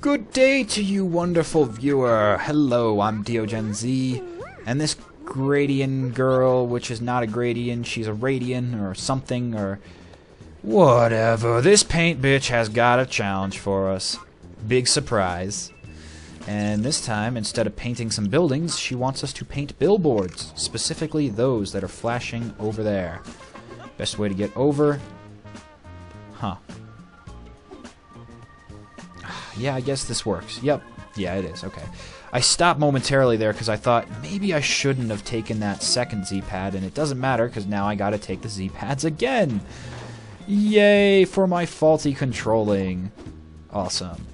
Good day to you, wonderful viewer. Hello, I'm DeoGenZ, and this Gradian girl, which is not a Gradian, she's a Radian or something or whatever. This paint bitch has got a challenge for us. Big surprise. And this time, instead of painting some buildings, she wants us to paint billboards, specifically those that are flashing over there. Best way to get over. Huh. Yeah, I guess this works. Yep. Yeah, it is. Okay. I stopped momentarily there because I thought maybe I shouldn't have taken that second Z-pad, and it doesn't matter because now I gotta take the Z-pads again. Yay for my faulty controlling. Awesome.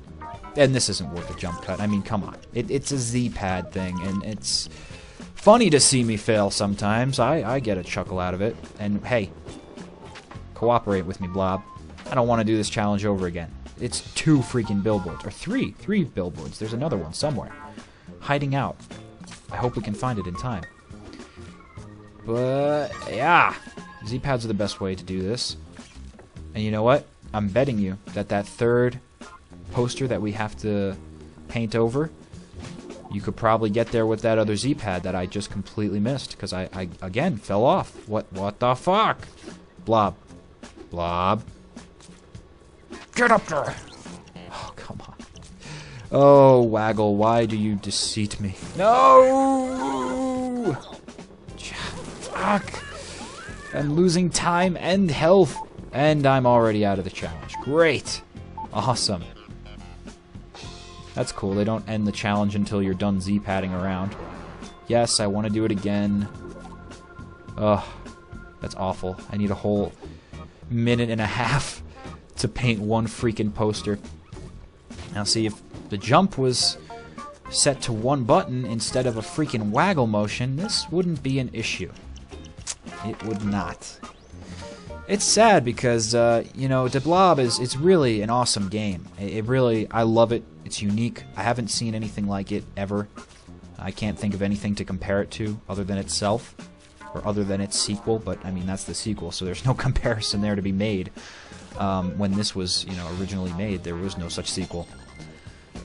And this isn't worth a jump cut. I mean, come on. It's a Z-pad thing, and it's funny to see me fail sometimes. I get a chuckle out of it. And hey, cooperate with me, Blob. I don't want to do this challenge over again. It's 2 freaking billboards. Or 3 billboards. There's another one somewhere. Hiding out. I hope we can find it in time. But, yeah. Z-pads are the best way to do this. And you know what? I'm betting you that that third poster that we have to paint over, you could probably get there with that other Z-pad that I just completely missed. Because I again, fell off. What the fuck? Blob. Blob. Get up there! Oh, come on. Oh, Waggle, why do you deceive me? No! Fuck! I'm losing time and health, and I'm already out of the challenge. Great! Awesome. That's cool. They don't end the challenge until you're done Z-padding around. Yes, I want to do it again. Ugh. That's awful. I need a whole minute and a half to paint one freaking poster. Now see, if the jump was set to one button instead of a freaking waggle motion, this wouldn't be an issue. It would not. It's sad because, you know, Blob it's really an awesome game. It really, I love it. It's unique. I haven't seen anything like it ever. I can't think of anything to compare it to other than itself, or other than its sequel, but I mean, that's the sequel, so there's no comparison there to be made. When this was, you know, originally made, there was no such sequel.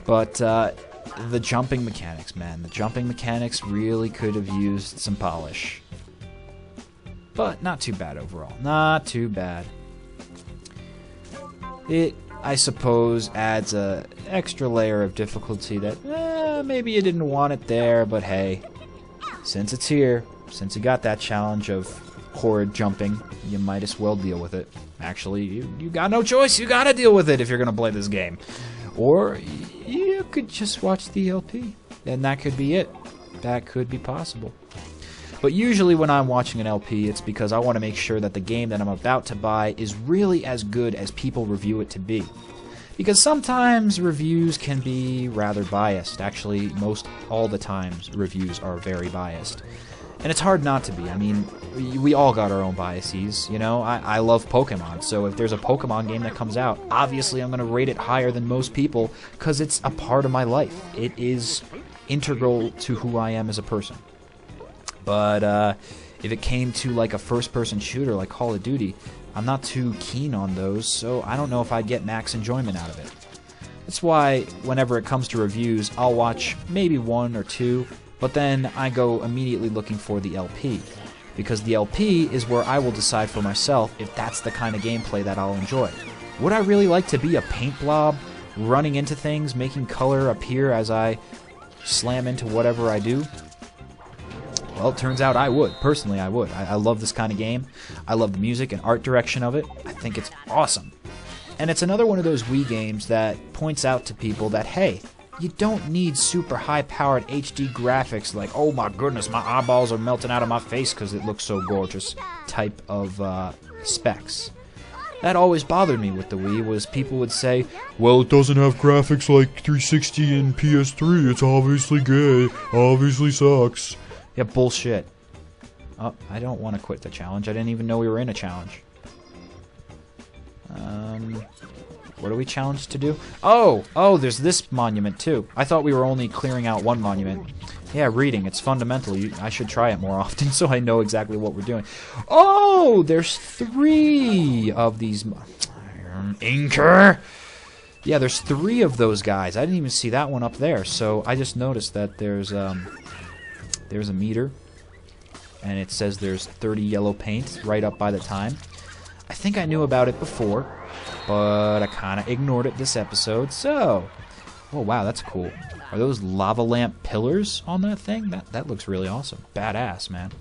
But the jumping mechanics, man, the jumping mechanics really could have used some polish. But not too bad overall. Not too bad. It, I suppose, adds a extra layer of difficulty that maybe you didn't want it there, but hey, since it's here, since you got that challenge of horrid jumping, you might as well deal with it. Actually, you got no choice. You gotta deal with it if you're gonna play this game. Or you could just watch the LP, and that could be it. That could be possible. But usually when I'm watching an LP, it's because I want to make sure that the game that I'm about to buy is really as good as people review it to be. Because sometimes reviews can be rather biased. Actually, most all the times reviews are very biased. And it's hard not to be. I mean, we all got our own biases, you know? I love Pokemon, so if there's a Pokemon game that comes out, obviously I'm going to rate it higher than most people because it's a part of my life. It is integral to who I am as a person. But if it came to like a first-person shooter like Call of Duty, I'm not too keen on those, so I don't know if I'd get max enjoyment out of it. That's why whenever it comes to reviews, I'll watch maybe 1 or 2, but then I go immediately looking for the LP, because the LP is where I will decide for myself if that's the kind of gameplay that I'll enjoy. Would I really like to be a paint blob, running into things, making color appear as I slam into whatever I do? Well, it turns out I would. Personally, I would. I love this kind of game. I love the music and art direction of it. I think it's awesome. And it's another one of those Wii games that points out to people that, hey, you don't need super high-powered HD graphics like, oh my goodness, my eyeballs are melting out of my face because it looks so gorgeous type of specs. That always bothered me with the Wii, was people would say, well, it doesn't have graphics like 360 and PS3, it's obviously gay, obviously sucks. Yeah, bullshit. Oh, I don't want to quit the challenge. I didn't even know we were in a challenge. What are we challenged to do? Oh, there's this monument too. I thought we were only clearing out one monument. Yeah, reading. It's fundamental. I should try it more often so I know exactly what we're doing. Oh, there's 3 of these. Inker! Yeah, there's 3 of those guys. I didn't even see that one up there. So I just noticed that there's a meter, and it says there's 30 yellow paint right up by the time. I think I knew about it before, but I kind of ignored it this episode. So, oh wow, that's cool. Are those lava lamp pillars on that thing? That looks really awesome. Badass, man.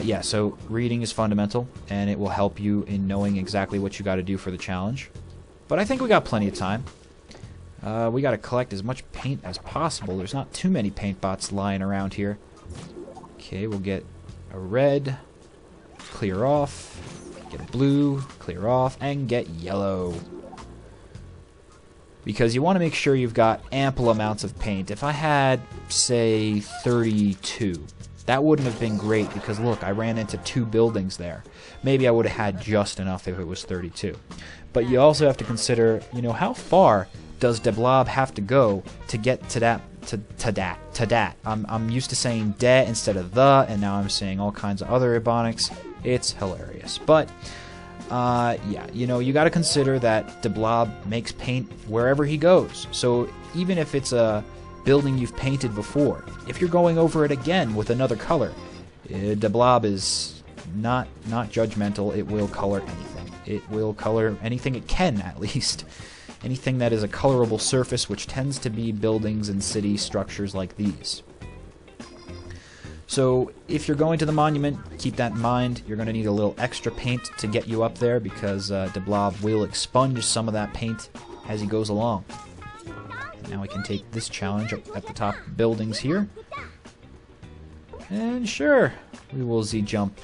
Yeah, so reading is fundamental, and it will help you in knowing exactly what you got to do for the challenge. But I think we got plenty of time. We got to collect as much paint as possible. There's not too many paint bots lying around here. Okay, we'll get a red, clear off, get a blue, clear off, and get yellow. Because you want to make sure you've got ample amounts of paint. If I had, say, 32, that wouldn't have been great because, look, I ran into 2 buildings there. Maybe I would have had just enough if it was 32. But you also have to consider, you know, how far does the Blob have to go to get to that, to that. I'm used to saying de instead of the, and now I'm saying all kinds of other ebonics. It's hilarious. But, yeah, you know, you got to consider that the Blob makes paint wherever he goes. So even if it's a building you've painted before, if you're going over it again with another color, the Blob is not judgmental. It will color anything. It will color anything it can, at least. Anything that is a colorable surface, which tends to be buildings and city structures like these. So if you're going to the monument, keep that in mind. You're going to need a little extra paint to get you up there because the Blob will expunge some of that paint as he goes along. Now we can take this challenge up at the top buildings here. And sure, we will Z-jump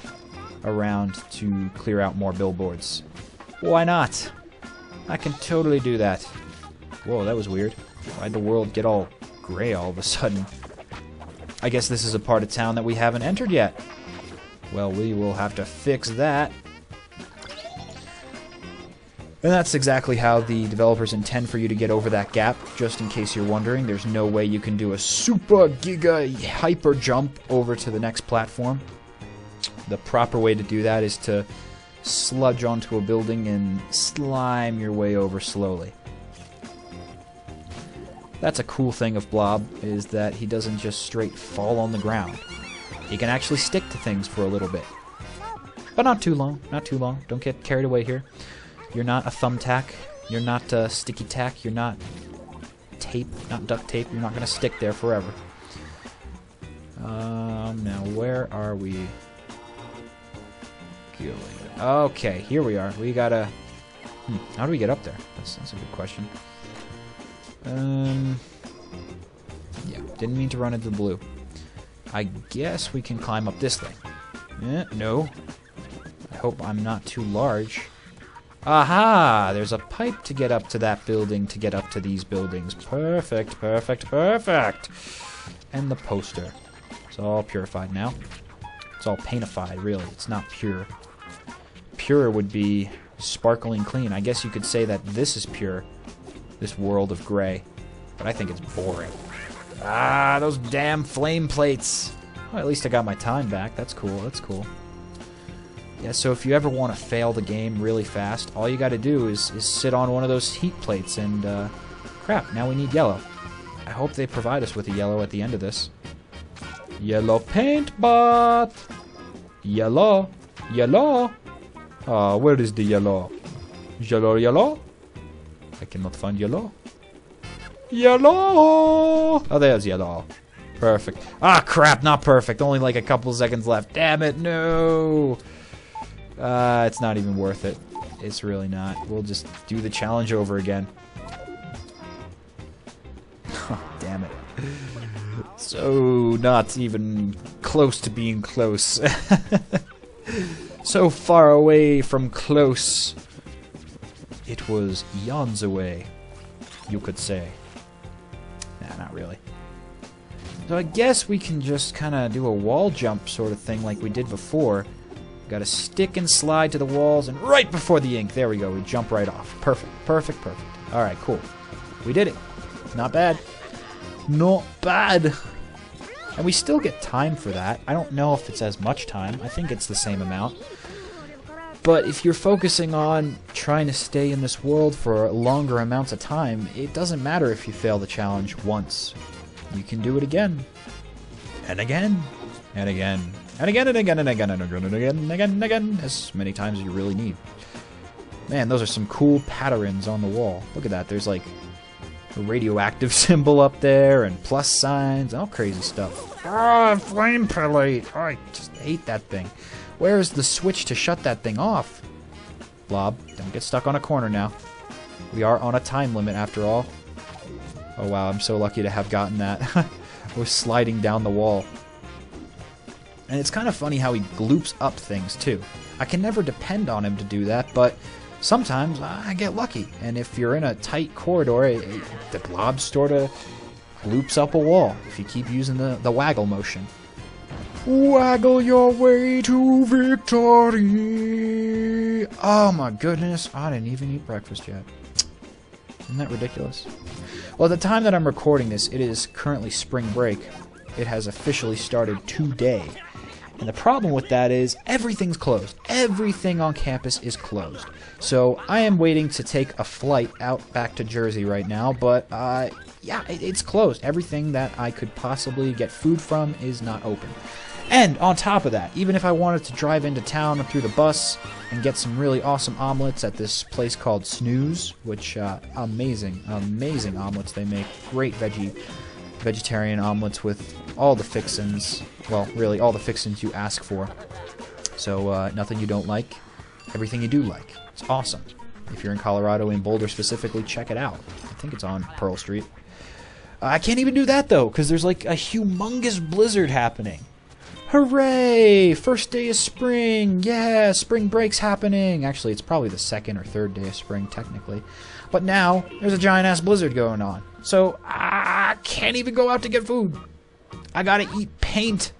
around to clear out more billboards. Why not? I can totally do that. Whoa, that was weird. Why'd the world get all gray all of a sudden? I guess this is a part of town that we haven't entered yet. Well, we will have to fix that. And that's exactly how the developers intend for you to get over that gap. Just in case you're wondering, there's no way you can do a super giga hyper jump over to the next platform. The proper way to do that is to sludge onto a building and slime your way over slowly. That's a cool thing of Blob, is that he doesn't just straight fall on the ground. He can actually stick to things for a little bit. But not too long, not too long. Don't get carried away here. You're not a thumbtack. You're not sticky tack. You're not tape, not duct tape. You're not going to stick there forever. Now where are we going? Okay, here we are. We gotta... how do we get up there? That's a good question. Yeah, didn't mean to run into the blue. I guess we can climb up this thing. No. I hope I'm not too large. Aha! There's a pipe to get up to that building, to get up to these buildings. Perfect, perfect, perfect! And the poster. It's all purified now. It's all paintified, really. It's not pure. Pure would be sparkling clean. I guess you could say that this is pure. This world of gray. But I think it's boring. Ah, those damn flame plates! Well, at least I got my time back. That's cool, that's cool. Yeah, so if you ever want to fail the game really fast, all you gotta do is sit on one of those heat plates and, crap, now we need yellow. I hope they provide us with a yellow at the end of this. Yellow paint bot! Yellow! Yellow! Ah, where is the yellow? Yellow, yellow? I cannot find yellow. Yellow! Oh, there's yellow. Perfect. Ah, crap, not perfect. Only like a couple seconds left. Damn it, no! It's not even worth it. It's really not. We'll just do the challenge over again. Oh, damn it. So not even close to being close. So far away from close. It was eons away, you could say. Nah, not really. So I guess we can just kind of do a wall jump sort of thing like we did before. Gotta stick and slide to the walls, and right before the ink, there we go, we jump right off. Perfect, perfect, perfect. Alright, cool. We did it. Not bad. Not bad. And we still get time for that. I don't know if it's as much time. I think it's the same amount. But if you're focusing on trying to stay in this world for longer amounts of time, it doesn't matter if you fail the challenge once. You can do it again. And again. And again. And again and again and again and again and again and again and again. As many times as you really need. Man, those are some cool patterns on the wall. Look at that. There's like a radioactive symbol up there and plus signs. All crazy stuff. Ah, flame pellet. Oh, I just hate that thing. Where's the switch to shut that thing off? Blob, don't get stuck on a corner now. We are on a time limit after all. Oh wow, I'm so lucky to have gotten that. We're sliding down the wall. And it's kind of funny how he gloops up things too. I can never depend on him to do that, but sometimes I get lucky. And if you're in a tight corridor, the Blob sort of gloops up a wall if you keep using the waggle motion. Waggle your way to victory. Oh my goodness, I didn't even eat breakfast yet. Isn't that ridiculous? Well, at the time that I'm recording this, it is currently spring break. It has officially started today. And the problem with that is everything's closed. Everything on campus is closed. So I am waiting to take a flight out back to Jersey right now, but yeah, it's closed. Everything that I could possibly get food from is not open. And on top of that, even if I wanted to drive into town through the bus and get some really awesome omelets at this place called Snooze, which amazing omelets they make. Great vegetarian omelets with all the fixins. Well, really all the fixins you ask for. So nothing you don't like, everything you do like. It's awesome. If you're in Colorado, in Boulder specifically, check it out. I think it's on Pearl Street. I can't even do that though, because there's like a humongous blizzard happening. Hooray! First day of spring! Yeah, spring break's happening! Actually, it's probably the second or third day of spring, technically. But now, there's a giant-ass blizzard going on. So, I can't even go out to get food. I gotta eat paint.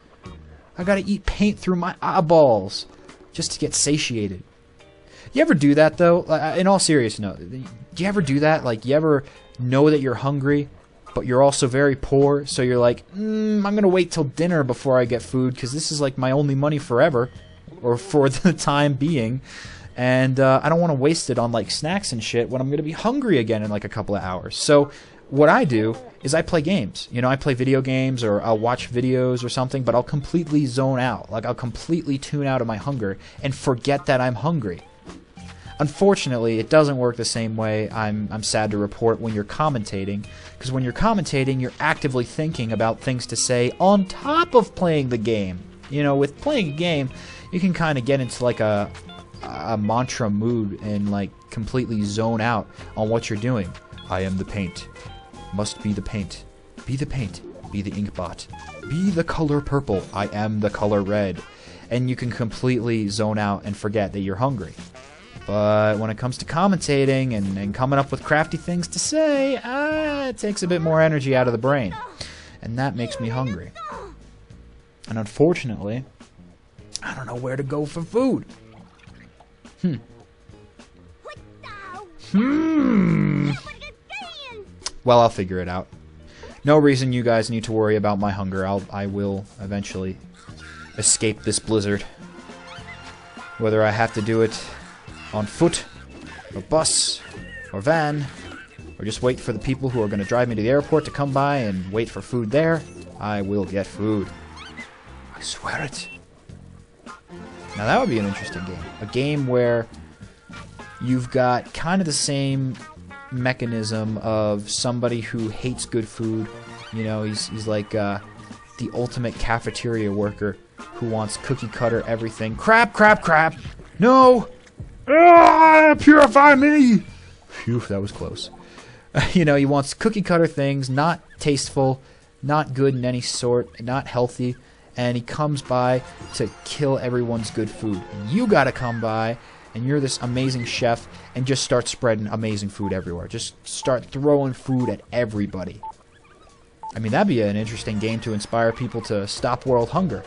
I gotta eat paint through my eyeballs just to get satiated. You ever do that, though? In all seriousness, do you ever do that? Like, you ever know that you're hungry, but you're also very poor, so you're like, I'm gonna wait till dinner before I get food, because this is like my only money forever, or for the time being, and I don't want to waste it on like snacks and shit when I'm gonna be hungry again in like a couple of hours. So what I do is I play games. You know, I play video games, or I'll watch videos or something, but I'll completely zone out. Like, I'll completely tune out of my hunger and forget that I'm hungry. Unfortunately, it doesn't work the same way, I'm sad to report, when you're commentating. Because when you're commentating, you're actively thinking about things to say on top of playing the game. You know, with playing a game, you can kind of get into like a mantra mood and like completely zone out on what you're doing. I am the paint. Must be the paint. Be the paint. Be the inkbot. Be the color purple. I am the color red. And you can completely zone out and forget that you're hungry. But when it comes to commentating and coming up with crafty things to say, it takes a bit more energy out of the brain. And that makes me hungry. And unfortunately, I don't know where to go for food. Well, I'll figure it out. No reason you guys need to worry about my hunger. I will eventually escape this blizzard. Whether I have to do it on foot, or bus, or van, or just wait for the people who are going to drive me to the airport to come by and wait for food there, I will get food. I swear it. Now that would be an interesting game. A game where you've got kind of the same mechanism of somebody who hates good food. You know, he's like the ultimate cafeteria worker who wants cookie cutter everything. Crap, crap, crap! No! Purify me! Phew, that was close. You know, he wants cookie cutter things, not tasteful, not good in any sort, not healthy, and he comes by to kill everyone's good food. And you gotta come by, and you're this amazing chef, and just start spreading amazing food everywhere. Just start throwing food at everybody. I mean, that'd be an interesting game to inspire people to stop world hunger.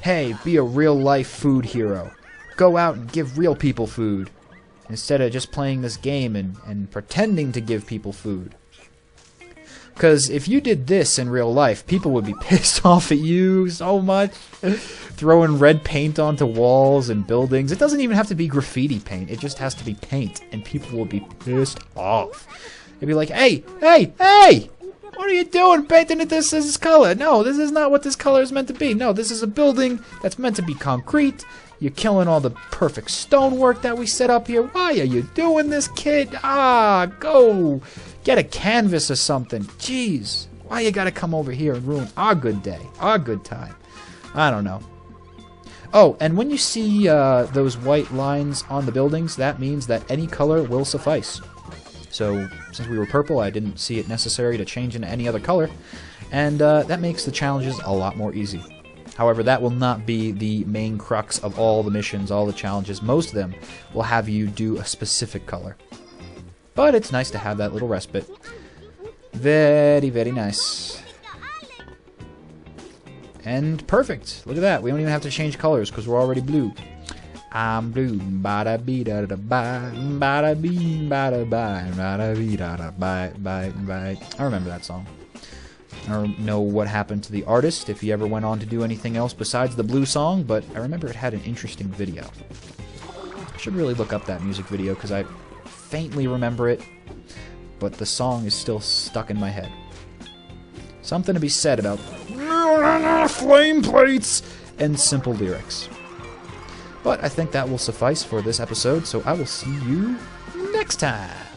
Hey, be a real-life food hero. Go out and give real people food, instead of just playing this game and pretending to give people food. Because if you did this in real life, people would be pissed off at you so much. Throwing red paint onto walls and buildings. It doesn't even have to be graffiti paint. It just has to be paint. And people will be pissed off. They'd be like, hey, hey, hey! What are you doing painting it this color? No, this is not what this color is meant to be. No, this is a building that's meant to be concrete. You're killing all the perfect stonework that we set up here. Why are you doing this, kid? Go get a canvas or something. Jeez, why you gotta come over here and ruin our good day, our good time? I don't know. Oh, and when you see those white lines on the buildings, that means that any color will suffice. So, since we were purple, I didn't see it necessary to change into any other color, and that makes the challenges a lot more easy. However, that will not be the main crux of all the missions, all the challenges. Most of them will have you do a specific color. But it's nice to have that little respite. Very, very nice. And perfect. Look at that. We don't even have to change colors because we're already blue. I'm blue. Bada bee da da bye. Bada bee bada bye. Bada bee da da bye bye bye. I remember that song. I don't know what happened to the artist, if he ever went on to do anything else besides the blue song, but I remember it had an interesting video. I should really look up that music video because I faintly remember it, but the song is still stuck in my head. Something to be said about flame plates and simple lyrics. But I think that will suffice for this episode, so I will see you next time.